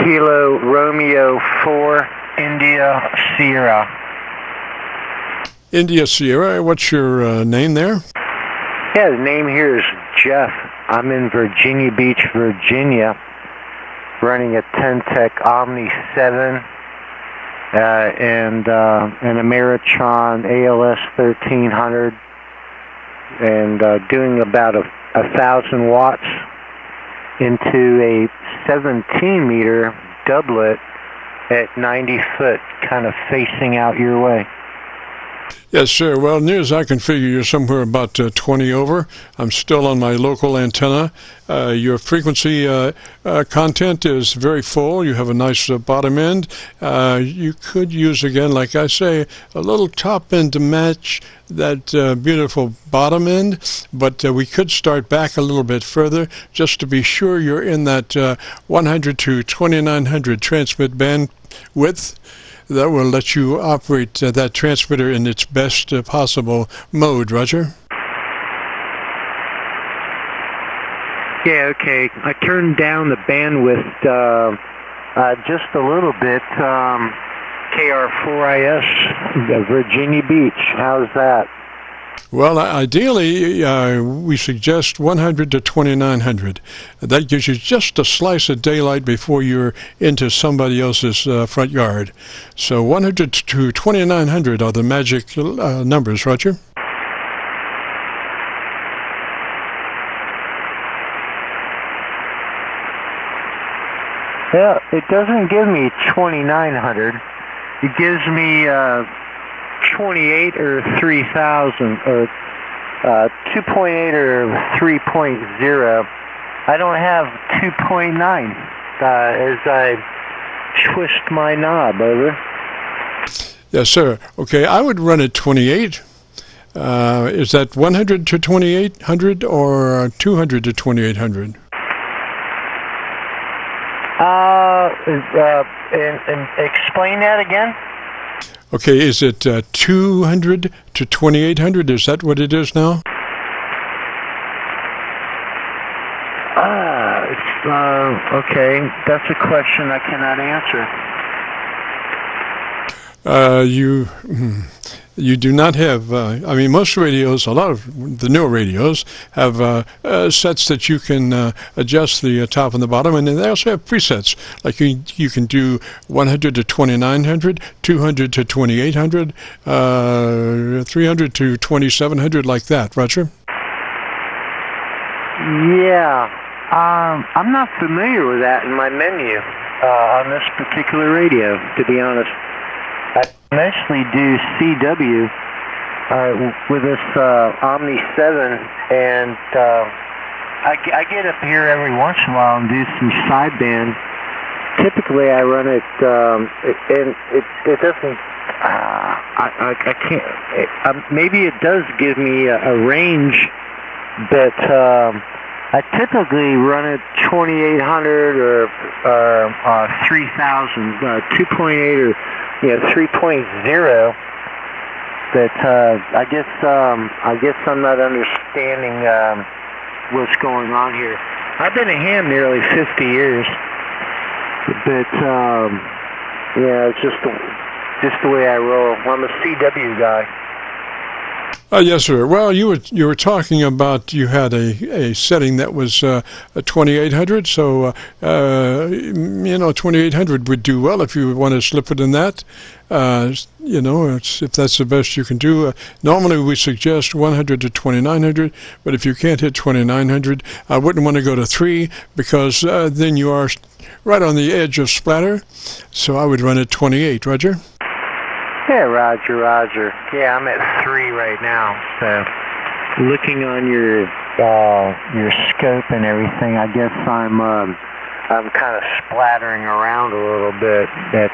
Kilo Romeo 4 India Sierra. India Sierra, what's your name there? Yeah, the name here is Jeff. I'm in Virginia Beach, Virginia, running a 10-tech OMNI-7 and an Ameritron ALS 1300, and doing about 1,000 watts into a 17-meter doublet at 90 foot, kind of facing out your way. Yes, sir. Well, near as I can figure, you're somewhere about 20 over. I'm still on my local antenna. Your frequency content is very full. You have a nice bottom end. You could use, again, like I say, a little top end to match that beautiful bottom end, but we could start back a little bit further just to be sure you're in that 100 to 2900 transmit bandwidth. That will let you operate that transmitter in its best possible mode, Roger. Yeah, okay. I turned down the bandwidth just a little bit. KR4IS, Virginia Beach. How's that? Well, ideally, we suggest 100 to 2900. That gives you just a slice of daylight before you're into somebody else's front yard. So 100 to 2900 are the magic numbers, Roger. Well, it doesn't give me 2900. It gives me 28 or 3000 or 2.8 or 3.0. I don't have 2.9 as I twist my knob over. Yes, sir. Okay, I would run it 28. Is that 100 to 2800 or 200 to 2800? And explain that again. Okay, is it 200 to 2800? Is that what it is now? Okay. That's a question I cannot answer. You do not have, I mean, most radios, a lot of the newer radios have sets that you can adjust the top and the bottom, and then they also have presets. Like you can do 100 to 2900, 200 to 2800, 300 to 2700, like that. Roger? Yeah. I'm not familiar with that in my menu on this particular radio, to be honest. I mostly do CW with this OMNI-7, and I get up here every once in a while and do some sideband. Typically, I run it, and it doesn't. I can't. Maybe it does give me a range, but I typically run it 2800 or 3000, 2.8 or 3.0. But I guess I'm not understanding what's going on here. I've been a ham nearly 50 years, but yeah, it's just the way I roll. I'm a CW guy. Yes, sir. Well, you were talking about you had a setting that was 2800, so 2800 would do well if you want to slip it in that. If that's the best you can do. Normally we suggest 100 to 2900, but if you can't hit 2900, I wouldn't want to go to 3 because then you are right on the edge of splatter. So I would run it 28. Roger? Yeah, Roger. Yeah, I'm at 3 right now. So, looking on your scope and everything, I guess I'm kind of splattering around a little bit at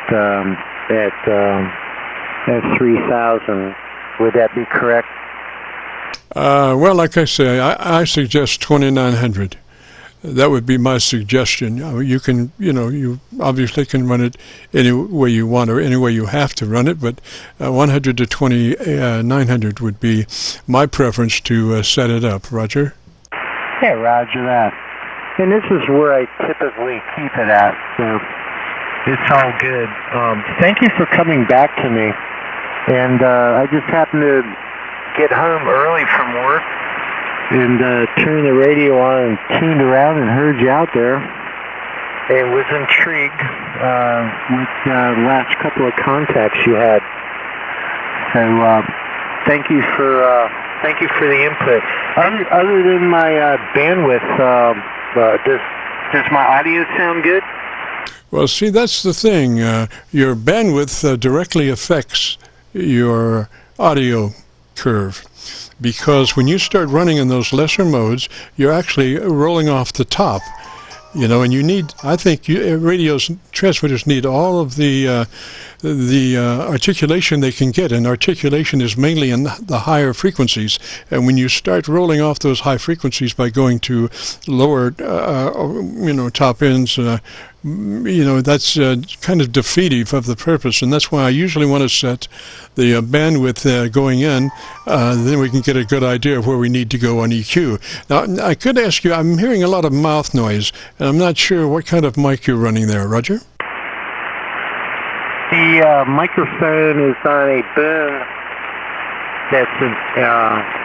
3000. Would that be correct? Well, like I say, I suggest 2900. That would be my suggestion. You can, you obviously can run it any way you want or any way you have to run it, but 100 to 2900 would be my preference to set it up. Roger? Yeah, Roger that. And this is where I typically keep it at. So It's all good. Thank you for coming back to me. And I just happened to get home early from work and turned the radio on and tuned around and heard you out there. And was intrigued with the last couple of contacts you had. So thank you for the input. Other than my bandwidth, does my audio sound good? Well, see, that's the thing. Your bandwidth directly affects your audio curve, because when you start running in those lesser modes, you're actually rolling off the top. You know, and you need, I think, radios, transmitters need all of the articulation they can get, and articulation is mainly in the higher frequencies. And when you start rolling off those high frequencies by going to lower, top ends, that's kind of defeative of the purpose, and that's why I usually want to set the bandwidth going in. Then we can get a good idea of where we need to go on EQ. Now, I could ask you, I'm hearing a lot of mouth noise, and I'm not sure what kind of mic you're running there, Roger? The microphone is on a boom that's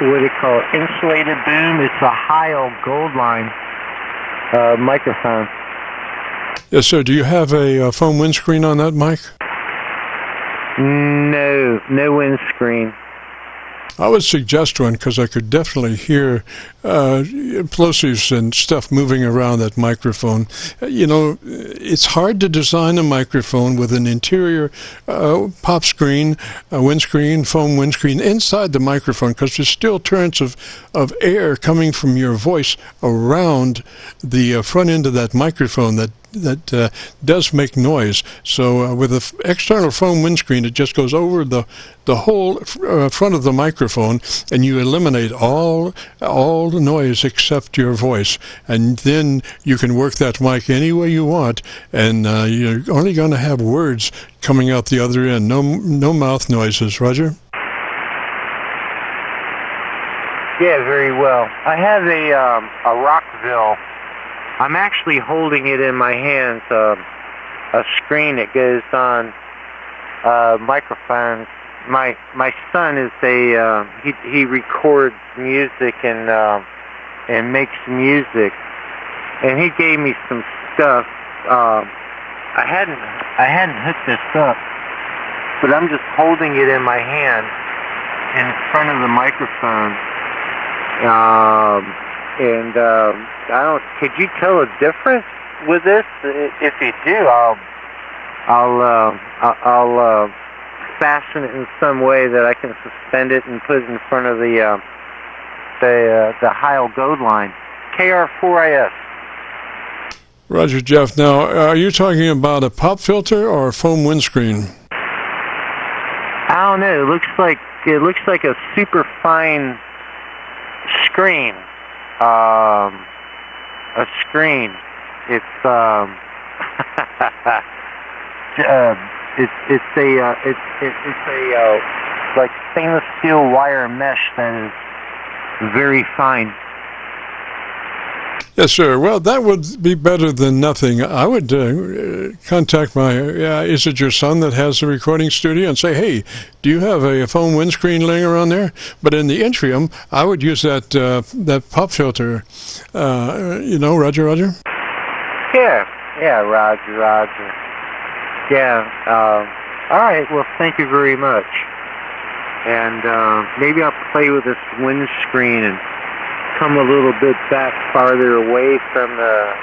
what do they call it, insulated boom. It's a Heil Gold Line microphone. Yes, sir. Do you have a foam windscreen on that mic? No windscreen. I would suggest one, because I could definitely hear plosives and stuff moving around that microphone. It's hard to design a microphone with an interior pop screen, a windscreen, foam windscreen inside the microphone, because there's still currents of air coming from your voice around the front end of that microphone that does make noise. So with an external foam windscreen, it just goes over the whole front of the microphone, and you eliminate all the noise except your voice. And then you can work that mic any way you want, and you're only going to have words coming out the other end. No mouth noises. Roger? Yeah, very well. I have a Rockville. I'm actually holding it in my hands, a screen that goes on microphones. My son is he records music and makes music, and he gave me some stuff. I hadn't hooked this up, but I'm just holding it in my hand in front of the microphone. Could you tell a difference with this? If you do, I'll fasten it in some way that I can suspend it and put it in front of the Heil Gold Line, KR4IS. Roger, Jeff. Now, are you talking about a pop filter or a foam windscreen? I don't know. It looks like a super fine screen. A screen. It's it's a like stainless steel wire mesh that is very fine. Yes, sir. Well, that would be better than nothing. I would contact is it your son that has the recording studio, and say, hey, do you have a foam windscreen laying around there? But in the interim, I would use that pop filter. Roger? Yeah, Roger. Yeah, all right, well, thank you very much. And maybe I'll play with this windscreen and come a little bit back farther away from the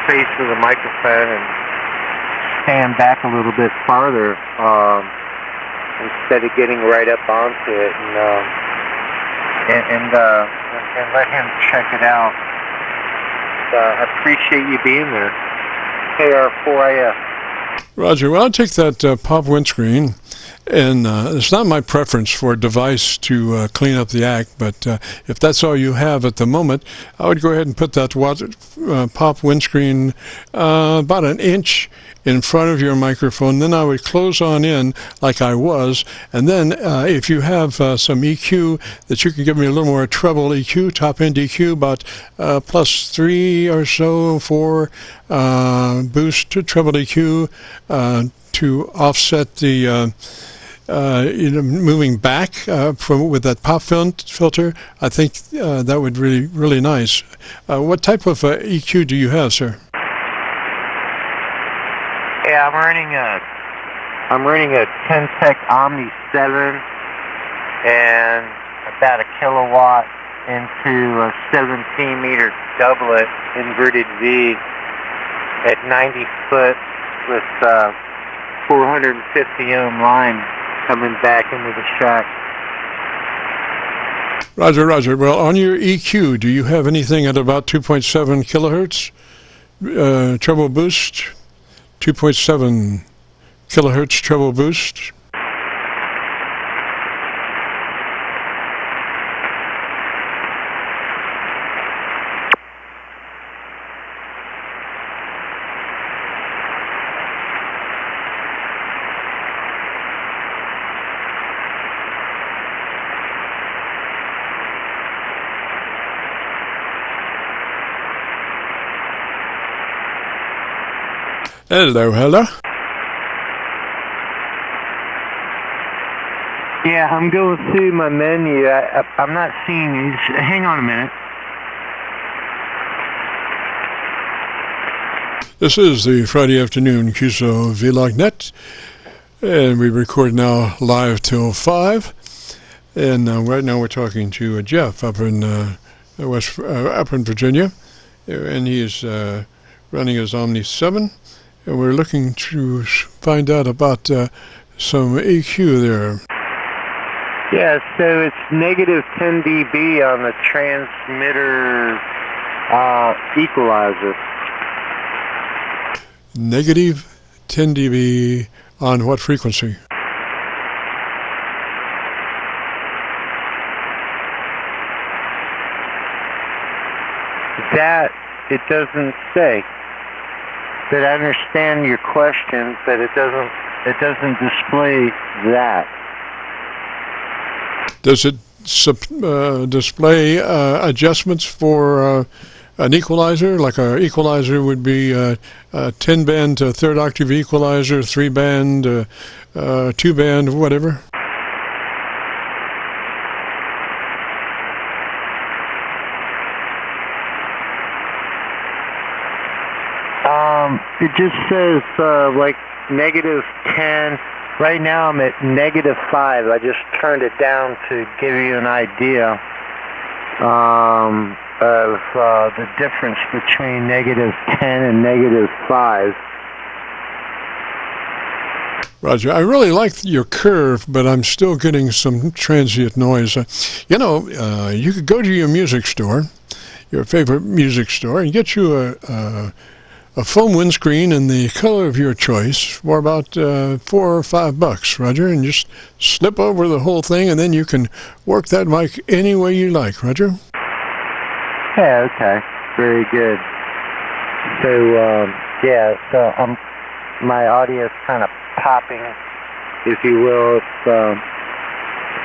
face of the microphone and stand back a little bit farther instead of getting right up onto it, and let him check it out. I appreciate you being there. KR4IS. Roger. Well, I'll take that pop windscreen, and it's not my preference for a device to clean up the act, but if that's all you have at the moment, I would go ahead and put that pop windscreen about an inch in front of your microphone. Then I would close on in like I was. And then if you have some EQ that you can give me a little more treble EQ, top-end EQ, about +3 or so for boost to treble EQ to offset the moving back from with that pop filter, I think that would really nice. What type of EQ do you have, sir? Yeah, I'm running a 10-tech OMNI-7 and about a kilowatt into a 17-meter doublet inverted V at 90 foot with 450 ohm line coming back into the shack. Roger, Roger. Well, on your EQ, do you have anything at about 2.7 kilohertz treble boost? 2.7 kilohertz treble boost? Hello, hello. Yeah, I'm going through my menu. I'm not seeing these. Hang on a minute. This is the Friday afternoon Qso-Vlog net, and we record now live till 5. And right now we're talking to Jeff up in up in Virginia, and he is running his OMNI-7. And we're looking to find out about some EQ there. Yeah, so it's negative 10 dB on the transmitter equalizer. Negative 10 dB on what frequency? That it doesn't say. But I understand your question, but it doesn't display that. Does it display adjustments for an equalizer? Like an equalizer would be a 10-band third octave equalizer, 3-band, 2-band, whatever? It just says like negative 10. Right now I'm at negative 5. I just turned it down to give you an idea of the difference between negative 10 and negative 5. Roger. I really like your curve, but I'm still getting some transient noise. You could go to your music store, your favorite music store, and get you a foam windscreen in the color of your choice for about $4 or $5, Roger, and just slip over the whole thing, and then you can work that mic any way you like, Roger. Yeah, okay, very good. So my audio is kind of popping, if you will. It's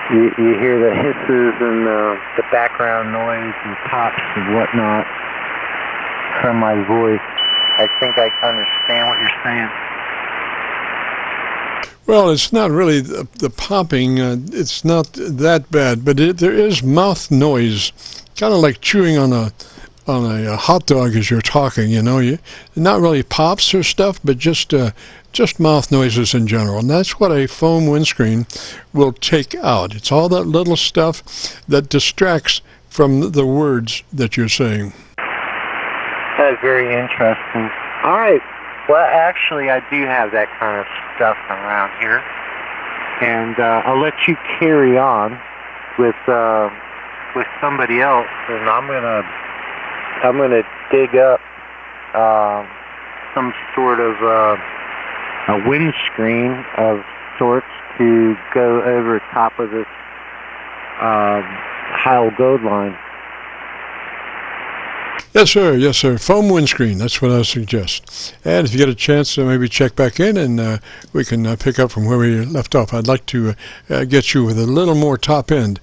you hear the hisses and the background noise and pops and whatnot from my voice. I think I understand what you're saying. Well, it's not really the popping. It's not that bad, but there is mouth noise, kind of like chewing on a hot dog as you're talking. Not really pops or stuff, but just mouth noises in general. And that's what a foam windscreen will take out. It's all that little stuff that distracts from the words that you're saying. That's very interesting. All right. Well, actually, I do have that kind of stuff around here, and I'll let you carry on with somebody else, and I'm gonna dig up some sort of a windscreen of sorts to go over top of this Heil Gold line. Yes, sir. Yes, sir. Foam windscreen. That's what I suggest. And if you get a chance to maybe check back in, and we can pick up from where we left off. I'd like to get you with a little more top end.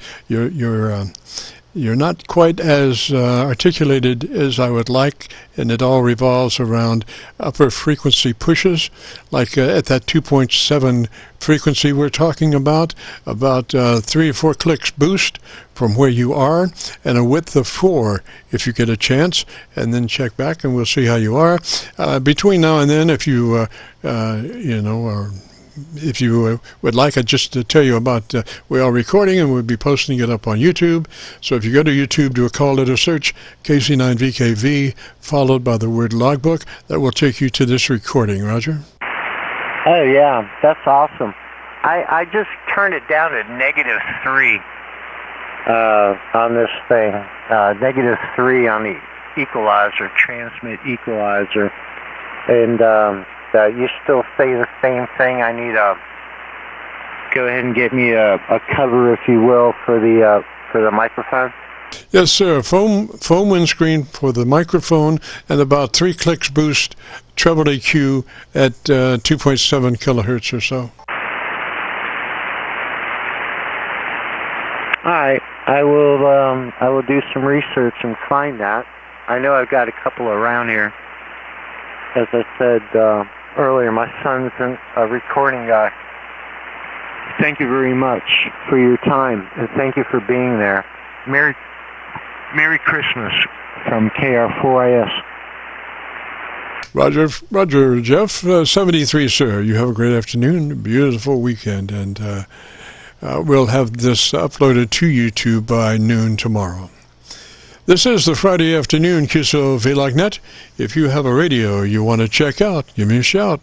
You're not quite as articulated as I would like, and it all revolves around upper frequency pushes, like at that 2.7 frequency we're talking about 3 or 4 clicks boost from where you are, and a width of 4 if you get a chance, and then check back and we'll see how you are. Between now and then, if you, if you would like, I'd just to tell you about we are recording and we'll be posting it up on YouTube. So if you go to YouTube, do a call letter search, KC9VKV, followed by the word logbook. That will take you to this recording, Roger. Oh, yeah, that's awesome. I just turned it down to -3 on this thing. -3 on the equalizer, transmit equalizer. And you still say the same thing. I need go ahead and get me a cover, if you will, for the microphone. Yes, sir. Foam windscreen for the microphone, and about 3 clicks boost, treble EQ at 2.7 kilohertz or so. All right, I will do some research and find that. I know I've got a couple around here. As I said earlier, my son's a recording guy. Thank you very much for your time, and thank you for being there. Merry Christmas from KR4IS. Roger, Jeff. 73, sir. You have a great afternoon, beautiful weekend, and we'll have this uploaded to YouTube by noon tomorrow. This is the Friday afternoon Qso-Vlog net. If you have a radio you want to check out, give me a shout.